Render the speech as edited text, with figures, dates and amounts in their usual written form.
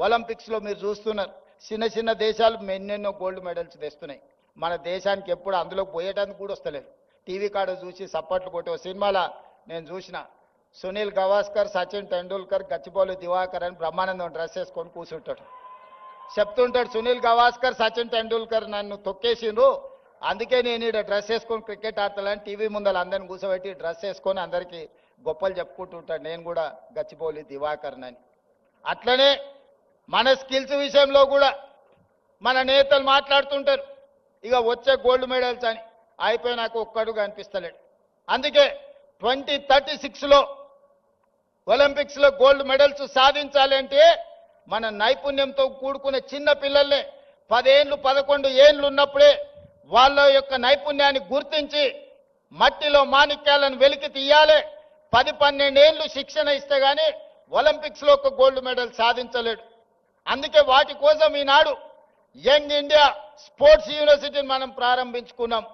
ఒలింపిక్స్లో మీరు చూస్తున్నారు చిన్న చిన్న దేశాలు ఎన్నెన్నో గోల్డ్ మెడల్స్ తెస్తున్నాయి. మన దేశానికి ఎప్పుడు అందులో పోయేటానికి కూడా వస్తలేదు. టీవీ కాడ చూసి సప్పట్లు కొట్టే సినిమాలో నేను చూసిన సునీల్ గవాస్కర్, సచిన్ టెండూల్కర్, గచ్చిబౌలి దివాకర్ అని బ్రహ్మానందం డ్రెస్ వేసుకొని కూర్చుంటాడు. చెప్తుంటాడు సునీల్ గవాస్కర్, సచిన్ టెండూల్కర్ నన్ను తొక్కేసిండ్రు, అందుకే నేను ఇక్కడ డ్రెస్ వేసుకొని క్రికెట్ ఆడతానని టీవీ ముందర అందరిని కూర్చోబెట్టి డ్రెస్ వేసుకొని అందరికీ గొప్పలు చెప్పుకుంటుంటాడు. నేను కూడా గచ్చిబౌలి దివాకర్ అని. అట్లనే మన స్కిల్స్ విషయంలో కూడా మన నేతలు మాట్లాడుతుంటారు ఇక వచ్చే గోల్డ్ మెడల్స్ అని, అయిపోయినాక ఒక్కడు కనిపిస్తలేడు. అందుకే 2036లో ఒలింపిక్స్లో గోల్డ్ మెడల్స్ సాధించాలంటే మన నైపుణ్యంతో కూడుకునే చిన్న పిల్లల్ని 10 ఏళ్ళు 11 ఏళ్ళు ఉన్నప్పుడే వాళ్ళ యొక్క నైపుణ్యాన్ని గుర్తించి మట్టిలో మాణిక్యాలను వెలికి తీయాలి. 10-12 ఏళ్ళు శిక్షణ ఇస్తే గానీ ఒలింపిక్స్లో ఒక గోల్డ్ మెడల్ సాధించలేడు. అందుకే వాటి కోసం ఈనాడు యంగ్ ఇండియా స్పోర్ట్స్ యూనివర్సిటీని మనం ప్రారంభించుకున్నాం.